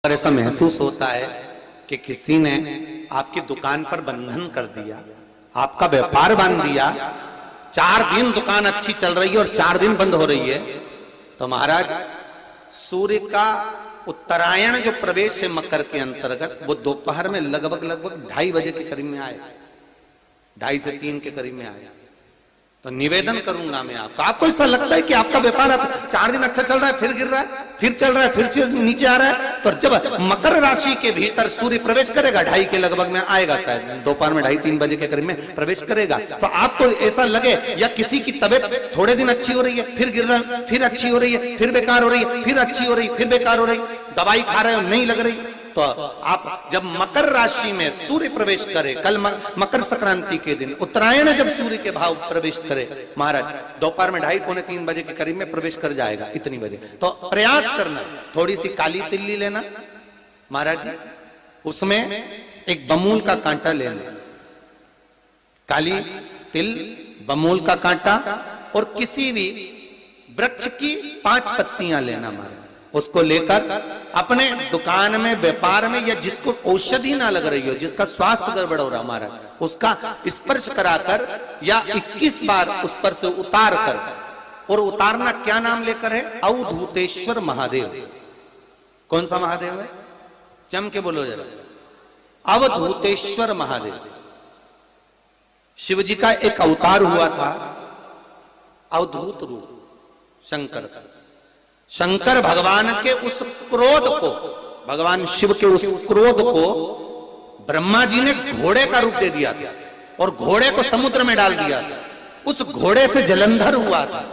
और ऐसा महसूस होता है कि किसी ने आपकी दुकान पर बंधन कर दिया, आपका व्यापार बांध दिया, 4 दिन दुकान अच्छी चल रही है और 4 दिन बंद हो रही है, तो महाराज सूर्य का उत्तरायण जो प्रवेश है मकर के अंतर्गत, वो दोपहर में लगभग 2:30 बजे के करीब में आए, 2:30 से 3 के करीब में आए। तो निवेदन करूंगा मैं आपको ऐसा लगता है कि आपका व्यापार 4 दिन अच्छा चल रहा है, फिर गिर रहा है, फिर चल रहा है, फिर नीचे आ रहा है, तो जब मकर राशि के भीतर सूर्य प्रवेश करेगा 2:30 के लगभग में आएगा, शायद दोपहर में 2:30-3 बजे के करीब में प्रवेश करेगा, तो आपको ऐसा लगे या किसी की तबियत थोड़े दिन अच्छी हो रही है, फिर गिर रहा है, फिर अच्छी हो रही है, फिर बेकार हो रही है, फिर अच्छी हो रही है, फिर बेकार हो रही, दवाई खा रहे हो नहीं लग रही, तो आप जब मकर राशि में सूर्य प्रवेश करे, कल मकर संक्रांति के दिन उत्तरायण जब सूर्य के भाव प्रवेश करे महाराज, दोपहर में 2:30-3 बजे के करीब में प्रवेश कर जाएगा इतनी बजे, तो प्रयास करना थोड़ी सी काली तिल्ली लेना महाराज जी, उसमें एक बमूल का कांटा लेना, काली तिल, बमूल का कांटा और किसी भी वृक्ष की 5 पत्तियां लेना महाराज, उसको लेकर अपने दुकान में व्यापार में या जिसको औषधि ना लग रही हो, जिसका स्वास्थ्य गड़बड़ हो रहा हमारा, उसका स्पर्श कराकर या 21 बार उस पर से उतार कर, और उतारना क्या नाम लेकर है, अवधूतेश्वर महादेव। कौन सा महादेव है, जम के बोलो जरा, अवधूतेश्वर महादेव। शिव जी का एक अवतार हुआ था, अवधूत रूप शंकर का। शंकर भगवान के उस क्रोध को, भगवान शिव के उस क्रोध को ब्रह्मा जी ने घोड़े का रूप दे दिया था और घोड़े को समुद्र में डाल दिया था, उस घोड़े से जलंधर हुआ था,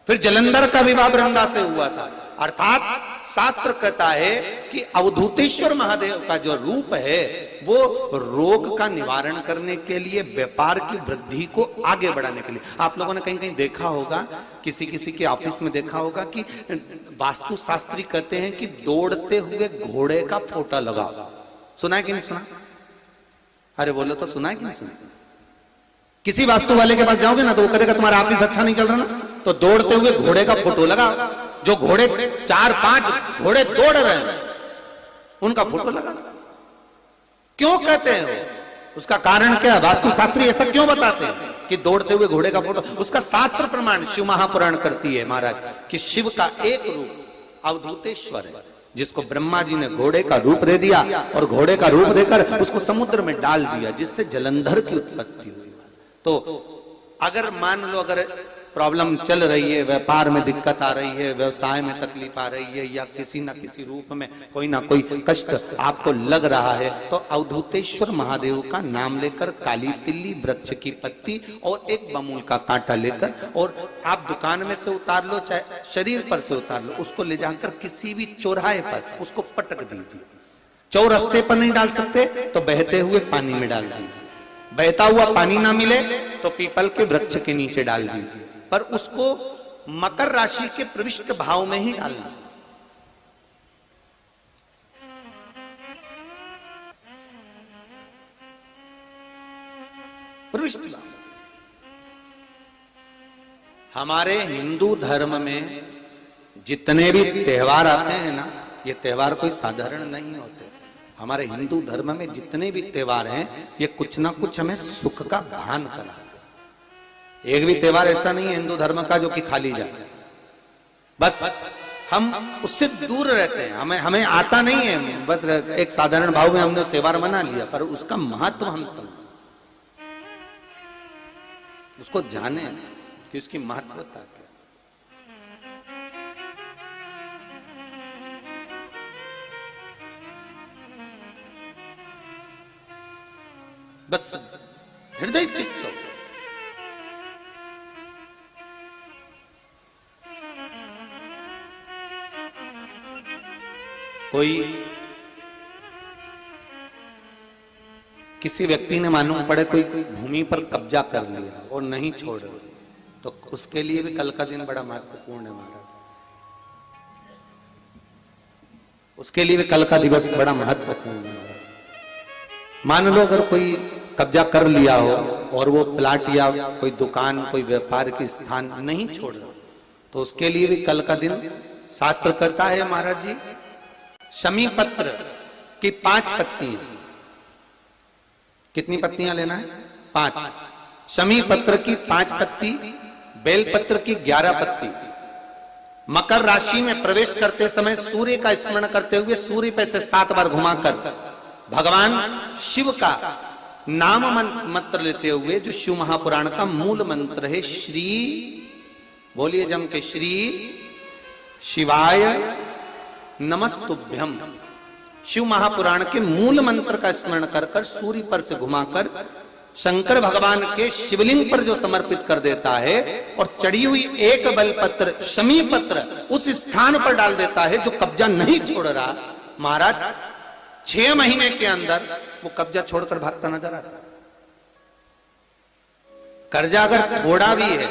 फिर जलंधर का विवाह वृंदा से हुआ था। अर्थात शास्त्र कहता है कि अवधूतेश्वर महादेव का जो रूप है वो रोग का निवारण करने के लिए, व्यापार की वृद्धि को आगे बढ़ाने के लिए। आप लोगों ने कहीं कहीं देखा होगा, किसी किसी के ऑफिस में देखा होगा कि वास्तु शास्त्री कहते हैं कि दौड़ते हुए घोड़े का फोटो लगाओ। सुना है कि नहीं सुना? अरे बोलो तो, सुना है कि नहीं सुना? किसी वास्तु वाले के पास जाओगे ना तो वो कहेगा तुम्हारा ऑफिस अच्छा नहीं चल रहा ना, तो दौड़ते हुए घोड़े का फोटो लगाओ। जो घोड़े 4-5 घोड़े दौड़ रहे हैं उनका फोटो लगा। क्यों कहते हैं वो? उसका कारण क्या? वास्तु शास्त्री ऐसा क्यों बताते हैं कि दौड़ते हुए घोड़े का फोटो? उसका शास्त्र प्रमाण शिव महापुराण करती है महाराज कि शिव का एक रूप अवधूतेश्वर है, जिसको ब्रह्मा जी ने घोड़े का रूप दे दिया और घोड़े का रूप देकर उसको समुद्र में डाल दिया, जिससे जलंधर की उत्पत्ति हुई। तो अगर मान लो अगर प्रॉब्लम चल रही है, व्यापार में दिक्कत आ रही है, व्यवसाय में तकलीफ आ रही है, या किसी ना किसी रूप में कोई ना कोई कष्ट आपको लग रहा है, तो अवधूतेश्वर महादेव का नाम लेकर काली तिल्ली, वृक्ष की पत्ती और एक बमूल का कांटा लेकर, और आप दुकान में से उतार लो, चाहे शरीर पर से उतार लो, उसको ले जाकर किसी भी चौराहे पर उसको पटक दीजिए। चौरस्ते पर नहीं डाल सकते तो बहते हुए पानी में डाल दीजिए, बहता हुआ पानी ना मिले तो पीपल के वृक्ष के नीचे डाल दीजिए, पर उसको मकर राशि के प्रविष्ट भाव में ही डालना। प्रविष्ट भाव। हमारे हिंदू धर्म में जितने भी त्योहार आते हैं ना, ये त्योहार कोई साधारण नहीं होते। हमारे हिंदू धर्म में जितने भी त्योहार हैं ये कुछ ना कुछ हमें सुख का भान कराते। एक भी त्योहार ऐसा नहीं है हिंदू धर्म का जो कि खाली जाए, बस हम उससे दूर रहते हैं, हमें आता नहीं है, बस एक साधारण भाव में हमने त्योहार मना लिया, पर उसका महत्व हम समझें, उसको जाने कि उसकी महत्वता क्या। बस हृदय चित्त कोई किसी व्यक्ति ने मालूम पड़े कोई भूमि पर कब्जा कर लिया और नहीं छोड़ रहे, तो उसके लिए भी कल का दिन बड़ा महत्वपूर्ण है महाराज। उसके लिए भी कल का दिवस बड़ा महत्वपूर्ण है महाराज। मान लो अगर कोई कब्जा कर लिया हो और वो प्लाट या कोई दुकान, कोई व्यापार की स्थान नहीं छोड़ रहा, तो उसके लिए भी कल का दिन शास्त्र कहता है महाराज जी, शमी पत्र की 5 पत्तियां। कितनी पत्तियां लेना है? 5। शमी पत्र की 5 पत्ती, बेलपत्र की 11 पत्ती। मकर राशि में प्रवेश करते समय सूर्य का स्मरण करते हुए सूर्य पे से 7 बार घुमाकर भगवान शिव का नाम मंत्र लेते हुए, जो शिव महापुराण का मूल मंत्र है, श्री, बोलिए जम के, श्री शिवाय नमस्तुभ्यम, शिव महापुराण के मूल मंत्र का स्मरण कर कर सूर्य पर से घुमाकर शंकर भगवान के शिवलिंग पर जो समर्पित कर देता है और चढ़ी हुई एक बेलपत्र शमी पत्र उस स्थान पर डाल देता है जो कब्जा नहीं छोड़ रहा, महाराज 6 महीने के अंदर वो कब्जा छोड़कर भागता नजर आता। कर्जा अगर थोड़ा भी है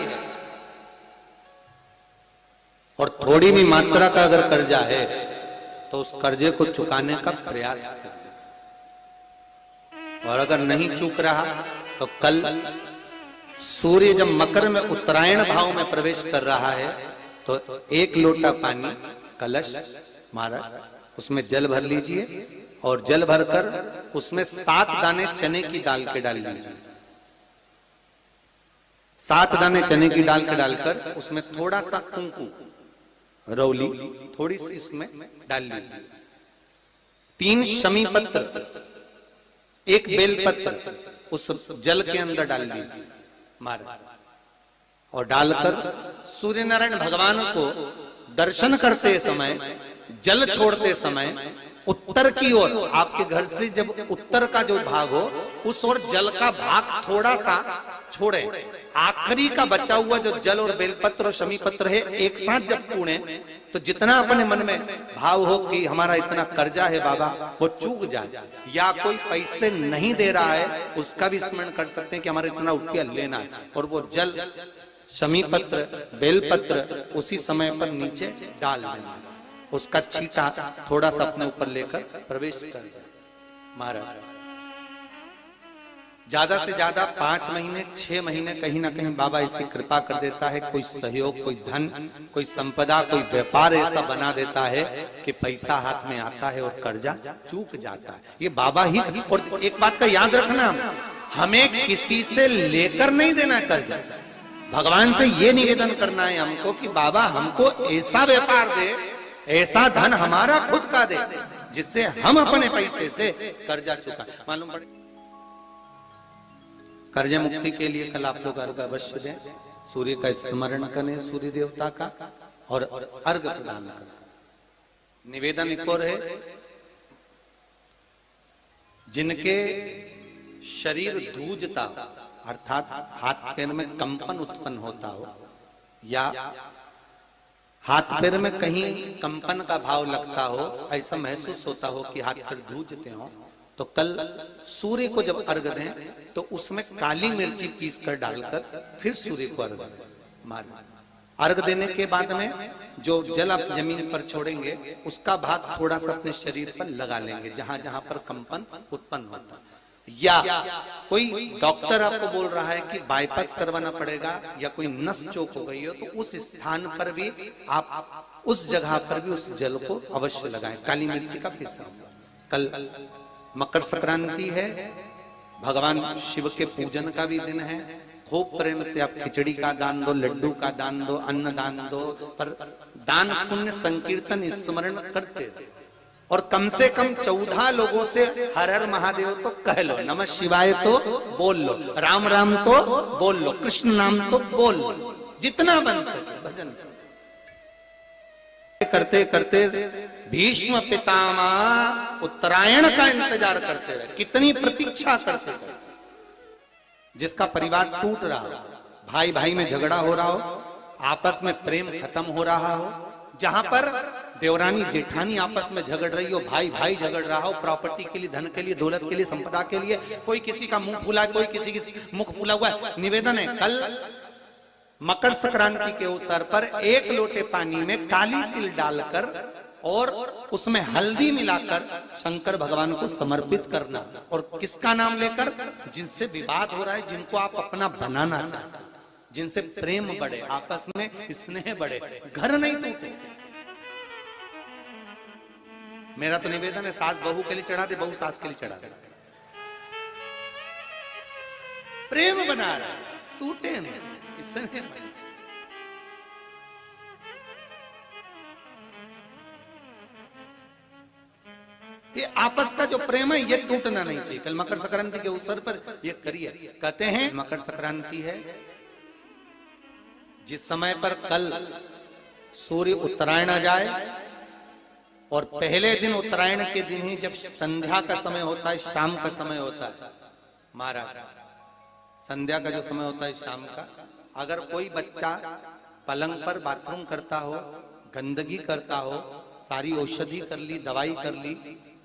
और थोड़ी भी मात्रा का अगर कर्जा है तो उस कर्जे को चुकाने का प्रयास करें, और अगर नहीं चूक रहा तो कल सूर्य जब मकर में उत्तरायण भाव में प्रवेश कर रहा है तो 1 लोटा पानी कलश महाराज उसमें जल भर लीजिए और जल भरकर उसमें 7 दाने चने की दाल के डाल लीजिए। 7 दाने चने की दाल के डालकर उसमें थोड़ा सा कुंकू रौली थोड़ी सी इसमें डाल लीजिए। 3 शमी पत्र, 1 बेलपत्र उस जल के अंदर डाल लीजिए महाराज, और डालकर सूर्य नारायण भगवान को दर्शन करते समय, जल छोड़ते समय उत्तर की ओर, आपके घर से जब उत्तर का जो भाग हो उस ओर जल का भाग थोड़ा सा छोड़े। आखिरी का बचा हुआ जो जल और बेलपत्र और शमी पत्र है एक साथ जब पूणे तो जितना अपने मन में भाव हो कि हमारा इतना कर्जा है बाबा वो चूक जाए, या कोई पैसे नहीं दे रहा है उसका भी स्मरण कर सकते हैं कि हमारा इतना रुपया लेना है, और वो जल शमी पत्र बेलपत्र उसी समय पर नीचे डाल देना, उसका छींटा थोड़ा सा अपने ऊपर लेकर प्रवेश कर महाराज। ज्यादा से ज्यादा 5 महीने 6 महीने कहीं ना कहीं बाबा ऐसी कृपा कर देता है, कोई सहयोग, कोई धन, कोई संपदा, कोई व्यापार ऐसा बना देता है कि पैसा हाथ में आता है और कर्जा चूक जाता है। ये बाबा ही। और एक बात का याद रखना, हमें किसी से लेकर नहीं देना कर्जा, भगवान से ये निवेदन करना है हमको कि बाबा हमको ऐसा व्यापार दे, ऐसा धन हमारा खुद का दे जिससे हम अपने पैसे से कर्जा चुका। मालूम पड़े कर्ज मुक्ति के लिए कल आप लोग अर्घ अवश्य दें, सूर्य का स्मरण करें, सूर्य देवता का, और अर्घ प्रदान करें। निवेदन एक और है, जिनके शरीर धूजता अर्थात हाथ पैर में कंपन उत्पन्न होता हो, या हाथ पैर में कहीं कंपन का भाव लगता हो, ऐसा महसूस होता हो कि हाथ पैर धूजते हो, तो कल सूर्य को जब अर्घ दें तो उसमें काली मिर्ची पीस कर डालकर फिर सूर्य को अर्घ मारें। अर्घ देने के बाद में जो जल आप जमीन पर छोड़ेंगे उसका भाग थोड़ा सा अपने शरीर पर लगा लेंगे जहां जहां पर कंपन उत्पन्न होता। या कोई डॉक्टर आपको बोल रहा है कि बाईपास करवाना पड़ेगा या कोई नस चोक हो गई हो, तो उस स्थान पर भी आप उस जगह पर भी उस जल को अवश्य लगाएं, काली मिर्ची का पीसा। कल मकर संक्रांति है, भगवान शिव के पूजन का भी दिन है। खूब प्रेम से आप खिचड़ी का दान दो, लड्डू का दान दो, अन्न दान दो, पर दान पुण्य संकीर्तन स्मरण करते रहो। और कम से कम 14 लोगों से हर हर महादेव तो कह लो, नमः शिवाय तो बोल लो, राम राम तो बोल लो, कृष्ण नाम तो बोल लो, जितना बन सके भजन करते करते भीष्म पितामह उत्तरायण का इंतजार करते रहे, कितनी प्रतीक्षा करते रहे। जिसका परिवार टूट रहा हो, भाई भाई में झगड़ा हो रहा हो, आपस में प्रेम खत्म हो रहा हो, जहां पर देवरानी जेठानी आपस में झगड़ रही हो, भाई भाई झगड़ रहा हो, प्रॉपर्टी के लिए, धन के लिए, दौलत के लिए, संपदा के लिए, कोई किसी का मुंह फूला, कोई किसी की मुख फूला हुआ है। निवेदन है कल मकर संक्रांति के अवसर पर 1 लोटे पानी में काली तिल डालकर और उसमें हल्दी मिलाकर शंकर भगवान को समर्पित करना, और किसका नाम लेकर? जिनसे विवाद हो रहा है, जिनको आप अपना बनाना चाहते हैं, जिनसे प्रेम बढ़े, आपस में स्नेह बढ़े, घर नहीं टूटे। मेरा तो निवेदन है, सास बहू के लिए चढ़ा दे, बहू सास के लिए चढ़ा दे। प्रेम बना रहा, टूटे नहीं, इससे नहीं बने। ये आपस का जो प्रेम है ये टूटना नहीं चाहिए। कल मकर संक्रांति के अवसर पर ये करिए। कहते हैं मकर संक्रांति है जिस समय पर कल सूर्य उत्तरायण आ जाए और पहले दिन उत्तरायण के दिन ही जब संध्या का समय होता है, शाम का समय होता है महाराज, संध्या का जो समय होता है शाम का, अगर कोई बच्चा पलंग पर बाथरूम करता हो, गंदगी करता हो, सारी औषधि कर ली, दवाई कर ली,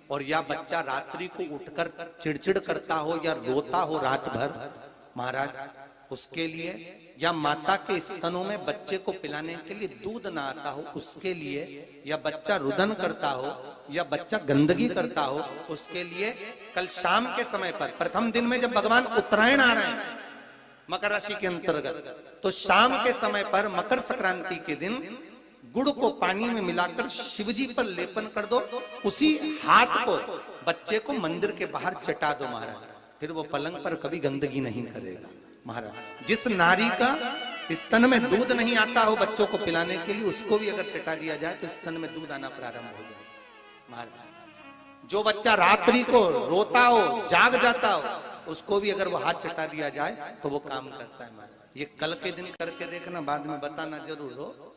और या बच्चा रात्रि को उठकर चिड़चिड़ करता हो या रोता हो रात भर महाराज, उसके लिए, या माता के स्तनों में बच्चे को पिलाने के लिए दूध ना आता हो उसके लिए, या बच्चा रुदन करता हो या बच्चा गंदगी करता हो उसके लिए, कल शाम के समय पर प्रथम दिन में जब भगवान उत्तरायण आ रहे हैं मकर राशि के अंतर्गत, तो शाम के समय पर मकर संक्रांति के दिन गुड़ को पानी में मिलाकर शिवजी पर लेपन कर दो, उसी हाथ को बच्चे को मंदिर के बाहर चटा दो महाराज, फिर वो पलंग पर कभी गंदगी नहीं करेगा महाराज। जिस नारी का स्तन में दूध नहीं आता हो बच्चों को पिलाने के लिए, उसको भी अगर चटा दिया जाए तो स्तन में दूध आना प्रारंभ हो जाए महाराज। जो बच्चा रात्रि को रोता हो, जाग जाता हो, उसको भी अगर वो हाथ चटा दिया जाए तो वो काम करता है महाराज। ये कल के दिन करके देखना, बाद में बताना जरूर हो।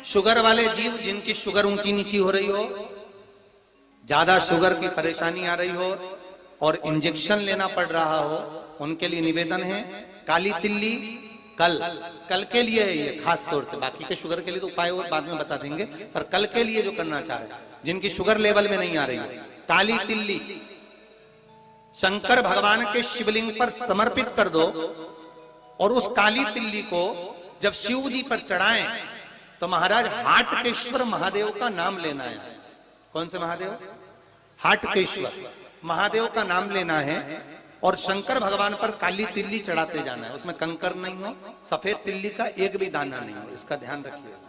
शुगर वाले जीव जिनकी शुगर ऊंची नीची हो रही हो, ज्यादा शुगर की परेशानी आ रही हो और इंजेक्शन लेना पड़ रहा हो, उनके लिए निवेदन है काली तिल्ली कल के लिए है ये खास तौर से, बाकी के शुगर के लिए तो उपाय और बाद में बता देंगे, पर कल के लिए जो करना चाह रहे हैं जिनकी शुगर लेवल में नहीं आ रही है, काली तिल्ली शंकर भगवान के शिवलिंग पर समर्पित कर दो, और उस काली तिल्ली को जब शिव जी पर चढ़ाएं तो महाराज हाटकेश्वर महादेव का नाम लेना है। कौन से महादेव? हाटकेश्वर महादेव का नाम लेना है, और शंकर भगवान पर काली तिल्ली चढ़ाते जाना है। उसमें कंकर नहीं हो, सफेद तिल्ली का एक भी दाना नहीं हो, इसका ध्यान रखिएगा।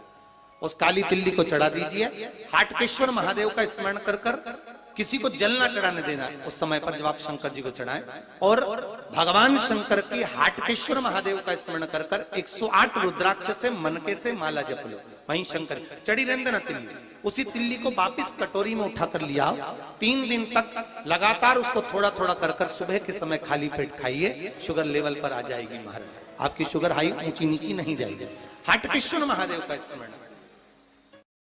उस काली तिल्ली को चढ़ा दीजिए। हाटकेश्वर महादेव का स्मरण कर कर, किसी को जल ना चढ़ाने देना उस समय पर जब आप शंकर जी को चढ़ाएं, और भगवान शंकर की हाटकेश्वर महादेव का स्मरण कर कर 108 रुद्राक्ष से मनके से माला जप लो। वहीं शंकर चढ़ी रहने ना तिल्ली, उसी तिल्ली को वापिस कटोरी में उठाकर लिया, 3 दिन तक लगातार उसको थोड़ा थोड़ा कर कर सुबह के समय खाली पेट खाइए, शुगर लेवल पर आ जाएगी महाराज, आपकी शुगर हाई ऊंची नीची नहीं जाएगी। हाटकेश्वर महादेव का स्मरण